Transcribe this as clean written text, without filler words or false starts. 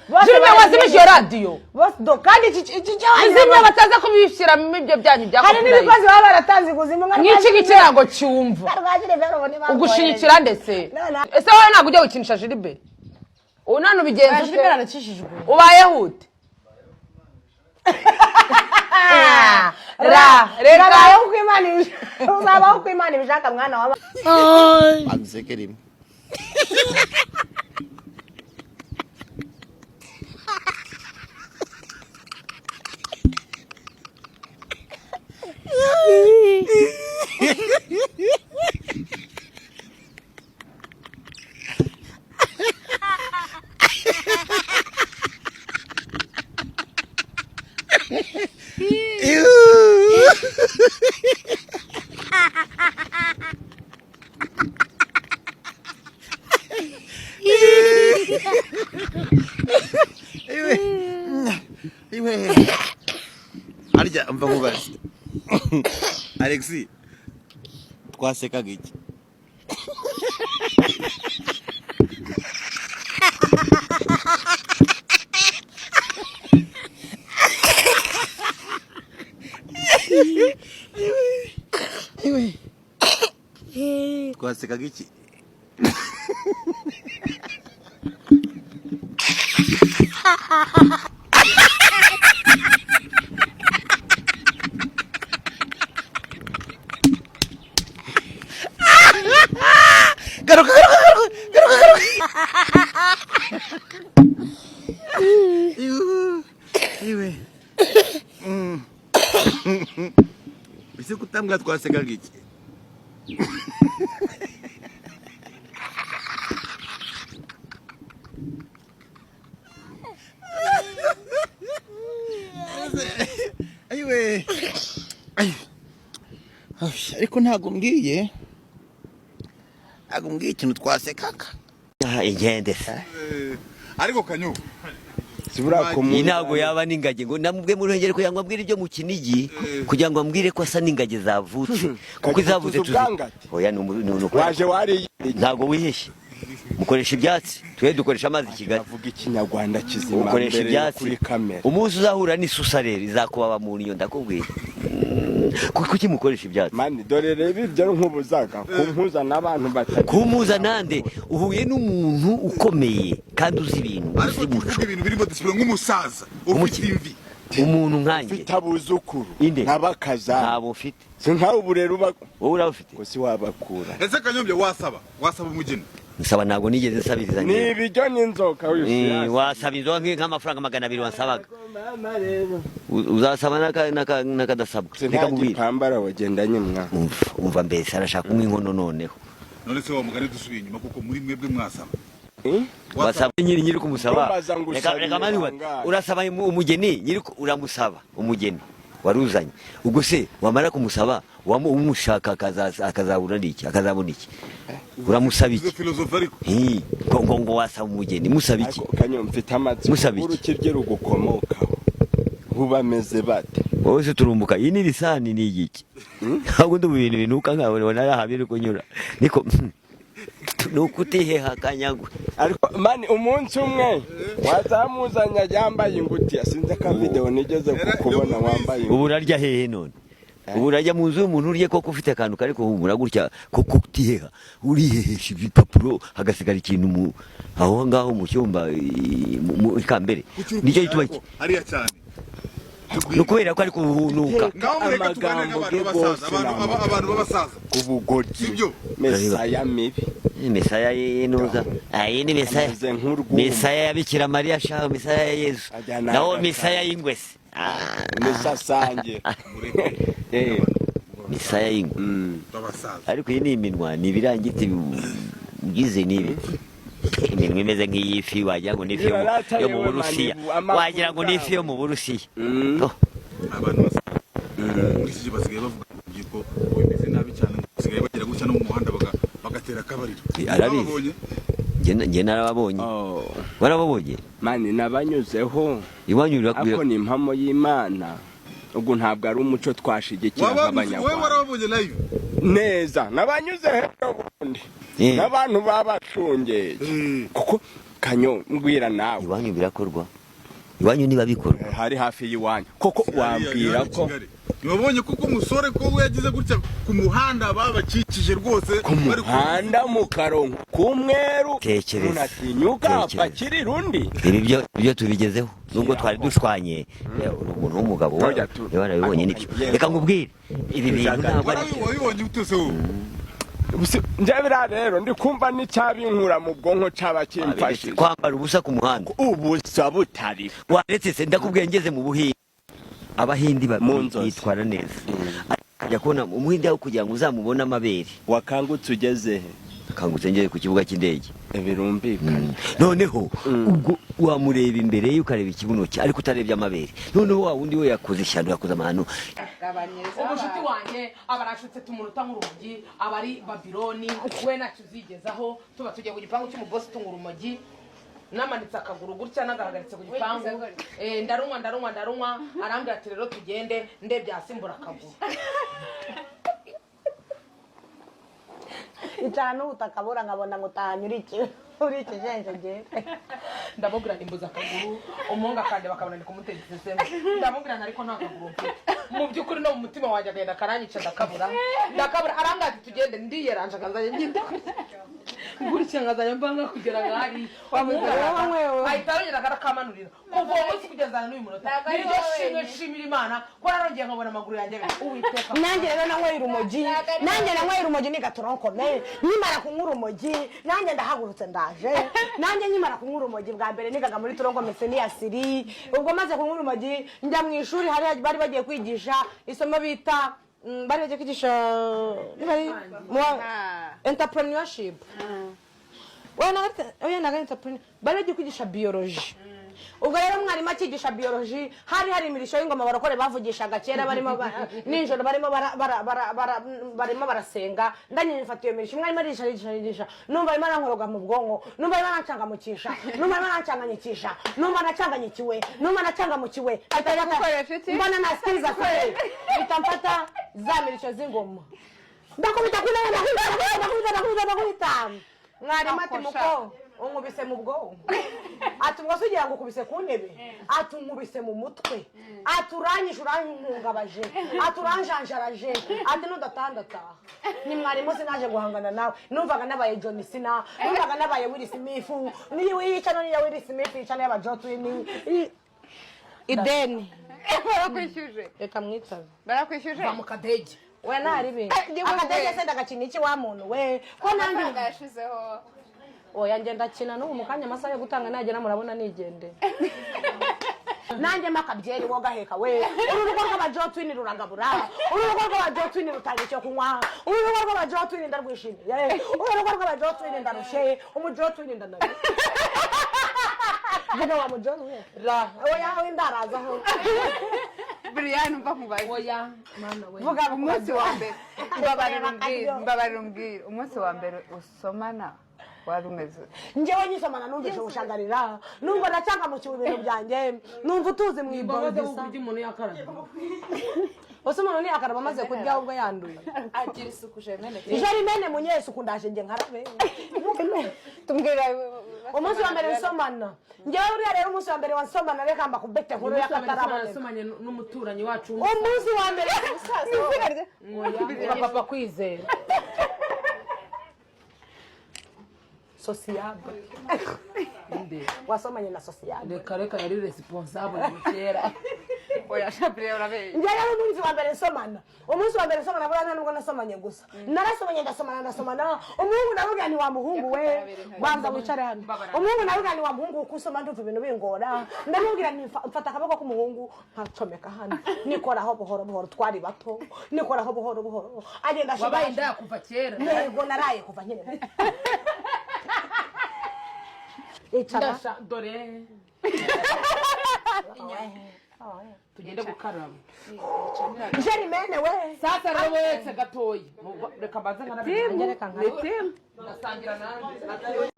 do Jimwe wazimije radio bose do kandi iki izimwe bataza kubishyira mu byo byanyu byako hari n'ibikozi baba baratanze kuzimwe nk'iki gikirango cyumva ugushigikira ndetse ese wowe ntabwo ujya wikinisha Gilbert unano bigenze Gilbert aracishijwe ubaye hute reka uzabaho kwimana ibishaka mwana wa Amsekerim. Arya mva kubaza Alexi twasekaga iki twasekaga iki Garuka Iwe Bise kutambwa twasekaga iki Iwe ariko ntago mbwiye ikintu twasekaga ingende ariko kanyo inago yaba n'ingage ngo namubwe mu ruhengeri kugira ngo ambwire ibyo mu Kinigi kugira ngo ambwire ko asa n'ingage zavutse kuko izavuze tuzi oya waje wari ntago wihishe mukoresha ibyatsi twe dukoresha amazi Kigali avuga ikinyarwanda kizima mukoresha ibyatsi kuri kamera umunsi uzahura n'isusa izakubaba mu niyo ndakubwiye kuki mukoresha ibyatsi mani dore reba ibyo nk'ubuzaga kumpuza n'abantu batatu kumuza nande uhuye n'umuntu ukomeye kandi uzi ibintu uzi muco ibintu birimo disipline nk'umusaza ufite imvi umuntu nkanje bitabuzukuru n'abakaza ntabo ufite sinkaho uburero wowe urabufite gusi wabakura ese kanyombye wasaba umugeni nsaba ntago nigeze nsabiriza ni ibijyo n'inzoka wasaba inzoka nk'amafaranga 200 wansabaga uzasaba nakadasabwa reka mubwire pambara wagendanye mwa umva mbese arashaka umwinkono noneho none se wa mugari dusubiye inyuma kuko muri mwebwe mwasaba wasaba nyiri kumusaba reka mani urasaba umugeni nyiri uramusaba umugeni waruzanye ubwo se wamara kumusaba umushaka akazabura niki akazabona iki uramusaba iki ngo wasaba umugeni musaba iki kanyo mfite amatsi urukirye rugukomokaho bubameze bate wowe se turumbuka iyi ni lisani ni igiki ahubwo ndu bintu binuka nkawe narahabire kunyura niko nukutiheha kanyagwe ariko mani umunsi umwe wazamuzanya yambaye ingutiya sinze ka video nigeze kukubona wambaye uburarya hehe none uburarya mu nzu y'umuntu urye koko ufite akantu kari kuhumura gutya koko kutiheha urihehesha ibipapuro hagasigara ikintu mu aho ngaho mu cyumba mu ikambere nicyo gituma ariya cyane nukubera ko ari kuhunuka amagambo abantu babasaza ubugoryi sibyo mesaya mibi mesaya yenuza ni mesaya ya Bikira Mariya shaho mesaya ya Yesu naho mesaya y'ingwese mesasange mesaya y'ingwe ariko iyi ni iminwa ni ibirangiti bigize nibi iminwa imeze nk'iyifi wagira ngo n'ifi yo mu Burusiya wagira ngo n'ifi yo mu Burusiya abantu basigaye basigaye bavuga ko bimeze nabi cyane basigaye bagera gutya no mu muhanda bagatera akabariro arabizi nge narababonye warababonye mani nabanyuzeho iwanyurira ako ni impamo y'Imana ubwo ntabwo ari umuco twashigikira nk'abanyarwanda wewe warababonye live neza nabanyuze ubundi n'abantu babashungeye kuko Kanyo mbwira nawe iwanyu birakorwa iwanyu niba bikorwa hari hafi y'iwanyu koko wambwira ko Nibabonye kuko umusore ko yagize gutya ku muhanda babakikije rwose bari kuhanda mu karongo kumweru tekereza unatinyuka bakiri rundi ibyo tubigezeho nubwo twari dushwanye umuntu w'umugabo yabana bibonye nibyo reka ngubwire ibi bintu ntabwo wabibonye utese wowe njabira rero ndi kumva n'icyabinkura mu bwonko c'abakimfashe kwambara ubusa ku muhanda ubusa butari waretse se ndakubwiye ngeze mu buhindi abahindi bitwara neza ajya kubona umuhindi aho kugira ngo uzamubone amabere wakangutse ugeze akangutse ngeze ku kibuga cy'indege birumbikana noneho ubwo wamureba imbere ukareba ikibuno cye ariko utarebye amabere noneho wa wundi we yakoze ishyano yakoze amahano umushuti wanjye abarashutse tumunota nk'urumogi abari Babiloni we ntacyo uzigezaho tuba tugiye ku gipangu cy'umubosi tunga urumogi namanitse akaguru gutya nagaragaritse ku gipangu ndarunywa arambwira ati rero tugende ndebye hasi mbura akaguru Icana utakabura nkabona ngo utahanyura uri ikijenjegere ndamubwira nimbuza akaguru umuhungu akanje bakabona ni kumutegeka isema ndamubwira ariko nta kaguru mfite mu by'ukuri no mu mutima wanjye agenda karanyica ndakabura arambwira ati tugende ndiyeranje akazanye nginde gutya nkazanye mbanga kugera ngari ahita arongera akarakamanurira kuva uwo munsi kugeza n'uyu munota niryo shimwe nshimira Imana ko narongeye nkabona amaguru yanjye uwiteka nanjye rero nanyweye urumogi ni gatoronkomeye nyimara kunywa urumogi nanjye ndahagurutse ndaje nanjye nyimara kunywa urumogi bwa mbere nigaga muri turonkomese ni yasiri ubwo maze kunywa urumogi njya mu ishuri hari bari bagiye kwigisha isomo bita bari bagiye kwigisha entrepreneurship bari bagiye kwigisha biology ubwo rero mwarimu akigisha biology hari imirisho y'ingoma barakore bavugishaga kera barimo ninjoro barimo barasenga ndanye nifatiye imirisho mwarimu arisha numva arimo arankoroga mu bwonko numva arimo arancangamukisha numva arimo arancanganyikisha numva nacanganyikiwe numva nacangamukiwe mbona nasikiriza kare bitamfata za mirisho z'ingoma ndakubita mwarimu ati muko unkubise mu bwonko ati ubwo sugira ngo ukubise ku ntebe ati unkubise mu mutwe ati uranyishe urankungabaje ati uranjanjaraje ati nudatandataha ni mwarimu sinaje guhangana nawe numvaga nabaye John Cena numvaga nabaye Will Smith niwe yicano niya Will Smith yicano y'aba Jotwini ideni barakwishyuje reka mwitabe barakwishyuje ba mu kadege we nari be akadege se ndagakina iki wa muntu we ko nanjye yashizeho oya ngenda kina no mu kanya amasaha yo gutanga nagera murabona nigende nanjye makabyeri wo gaheka we urugo rw'abajotwini ruragabura urugo rw'abajotwini rutanga icyo kunywa urugo rw'abajotwini ndarwishimiye urugo rw'abajotwini ndarushe umujotwini ndanari Jana wa mujotwini ra oya windarazaho Brian mva mubaye oya mana we vuga umunsi wa mbere mbabarira umbwira umunsi wa mbere usomana warumeze njyewe nyisomana numvise ubushangarira numva nacanga mu kibu ibintu byanjye numva utuzi mu ibonde sa umuntu yakaraba umuntu ni akaraba maze kurya ubwo yanduye agira isuku jemene Jerimene munyesuku ndaje nge nkarabe tumbwira umunsi wa mbere nsomana njyewe uri rero umunsi wa mbere wansomana reka mba kubete nkuru yakatarabone nasomanye n'umuturanyi wacu umunsi wa mbere oya papa kwizera sociable wasomanye na sociable reka yari responsable kera oya shabire urabe njyewe umunsi wa mbere nsomana umunsi wa mbere nsomana bwana nubwo nasomanye gusa narasomanye ndasomana umuhungu navuga ni wa muhungu we banza wicare hano umuhungu navuga ni wa muhungu ukusoma ndumva ibintu bingora ndamubwira ni mfata akaboko k'umuhungu nkacomeka hano nikoraho buhoro twari bato nikoraho buhoro agenda ashobora wabaye ndakuva kera yego naraye kuva nyine Ndasha dore tugende gukaraba Jerimene we sasa rero wese gatoyi reka mbaze nkana reka nkana nasangira nanjye